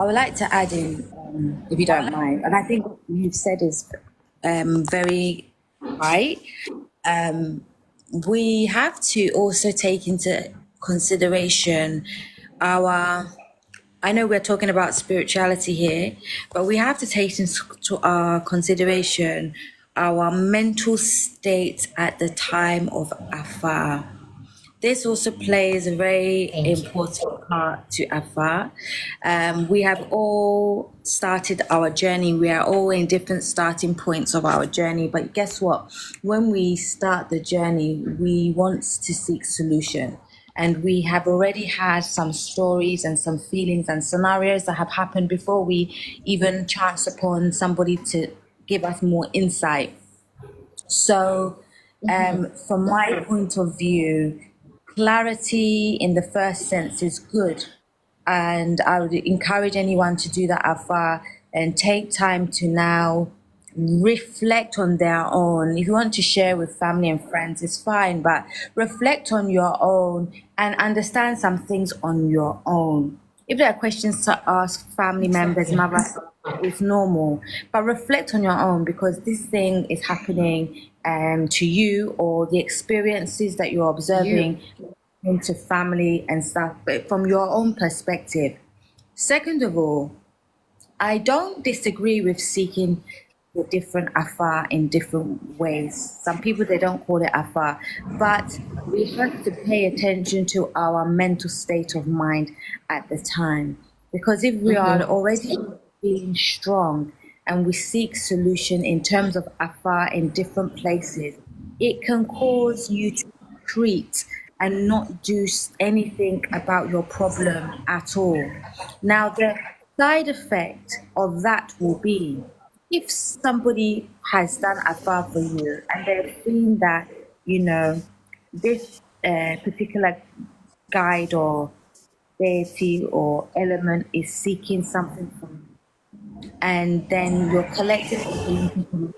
I would like to add in, if you don't mind, and I think what you've said is very right. We have to also take into consideration our, I know we're talking about spirituality here, but we have to take into our consideration our mental state at the time of Afar. This also plays a very important part to Afar. We have all started our journey. We are all in different starting points of our journey. But guess what? When we start the journey, we want to seek solution. And we have already had some stories and some feelings and scenarios that have happened before we even chance upon somebody to give us more insight. So, from my point of view, clarity in the first sense is good. And I would encourage anyone to do that afar and take time to now reflect on their own. If you want to share with family and friends, it's fine, but reflect on your own and understand some things on your own. If there are questions to ask family members, mother, it's normal, but reflect on your own because this thing is happening to you, or the experiences that you're observing into family and stuff, but from your own perspective. Second of all, I don't disagree with seeking the different afar in different ways. Some people, they don't call it afar, but we have to pay attention to our mental state of mind at the time. Because if we are already being strong and we seek solution in terms of afar in different places, it can cause you to treat and not do anything about your problem at all. Now, the side effect of that will be if somebody has done afar for you and they've seen that, this particular guide or deity or element is seeking something from you, and then you're collectively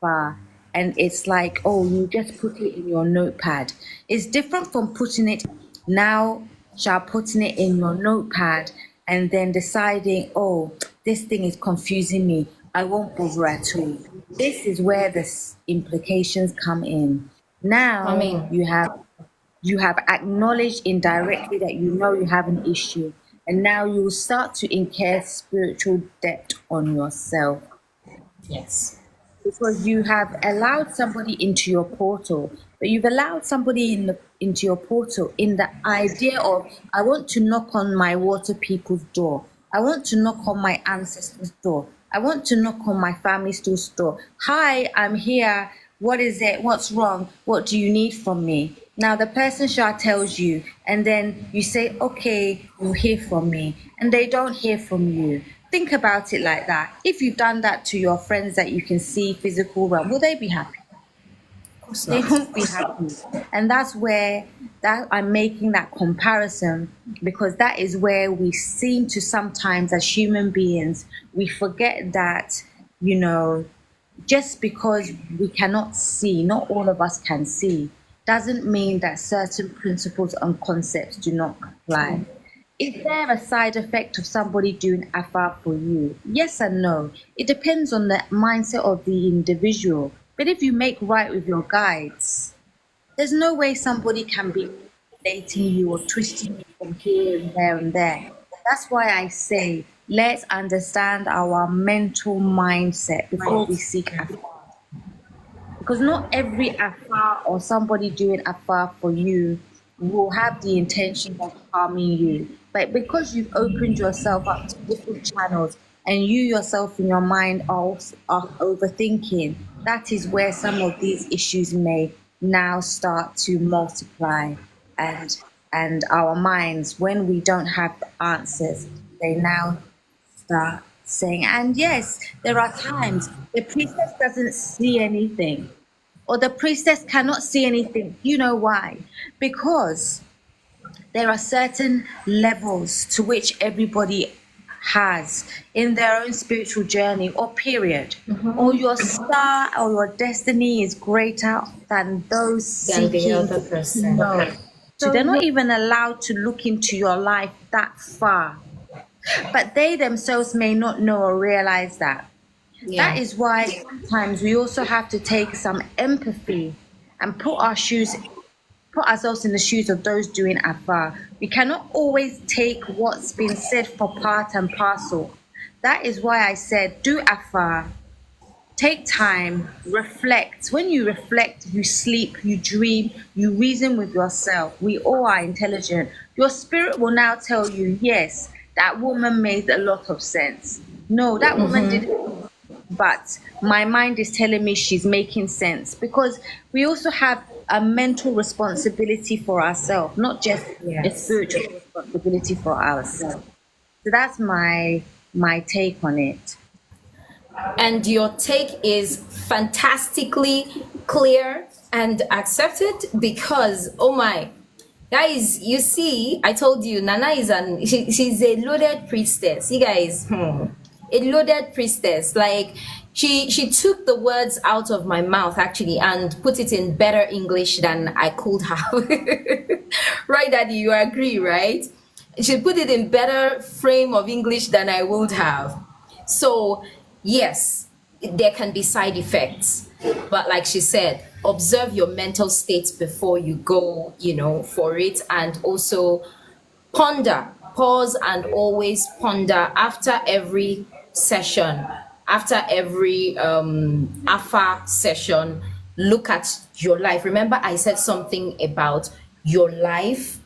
far, and it's like, oh, you just put it in your notepad. It's different from putting it now, putting it in your notepad and then deciding, oh, this thing is confusing me, I won't bother at all. This is where the implications come in. Now you have acknowledged indirectly that you know you have an issue, and now you will start to incur spiritual debt on yourself. Yes. Because you have allowed somebody into your portal, but you've allowed somebody into your portal in the idea of, I want to knock on my water people's door. I want to knock on my ancestors' door. I want to knock on my family's door. Hi, I'm here. What is it? What's wrong? What do you need from me? Now the person tells you, and then you say, okay, you'll hear from me, and they don't hear from you. Think about it like that. If you've done that to your friends that you can see physical realm, will they be happy? Of course They not. won't be happy. And that's where that I'm making that comparison, because that is where we seem to sometimes, as human beings, we forget that, just because we cannot see, not all of us can see, doesn't mean that certain principles and concepts do not apply. Is there a side effect of somebody doing afar for you? Yes and no. It depends on the mindset of the individual. But if you make right with your guides, there's no way somebody can be manipulating you or twisting you from here and there and there. That's why I say, let's understand our mental mindset before we seek afar. Because not every afar or somebody doing afar for you will have the intention of harming you. But because you've opened yourself up to different channels and you yourself in your mind are overthinking, that is where some of these issues may now start to multiply. And our minds, when we don't have the answers, they now start saying, and yes, there are times the priestess doesn't see anything, or the priestess cannot see anything. You know why? Because there are certain levels to which everybody has in their own spiritual journey or period. Or your star or your destiny is greater than those Than the seeking other person. no. So they're not even allowed to look into your life that far. but they themselves may not know or realize that. That Yeah. is why sometimes we also have to take some empathy and put ourselves in the shoes of those doing afar. We cannot always take what's been said for part and parcel. That is why I said do afar. Take time, reflect. When you reflect, you sleep, you dream, you reason with yourself. We all are intelligent. Your spirit will now tell you, yes, that woman made a lot of sense. No, that woman didn't, but my mind is telling me she's making sense, because we also have a mental responsibility for ourselves, not just a Yes. spiritual responsibility for ourselves. So that's my take on it. And your take is fantastically clear and accepted because, oh my, guys, you see, I told you, Nana is she's a loaded priestess. You guys, a loaded priestess. Like she took the words out of my mouth actually and put it in better English than I could have. Right, Daddy? You agree, right? She put it in better frame of English than I would have. So, yes, there can be side effects. But like she said, observe your mental state before you go, for it. And also ponder, pause and always ponder after every session, after every AFA session. Look at your life. Remember, I said something about your life,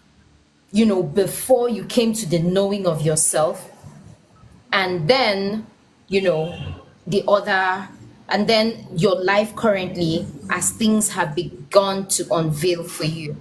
before you came to the knowing of yourself, and then you know the other, and then your life currently as things have begun to unveil for you.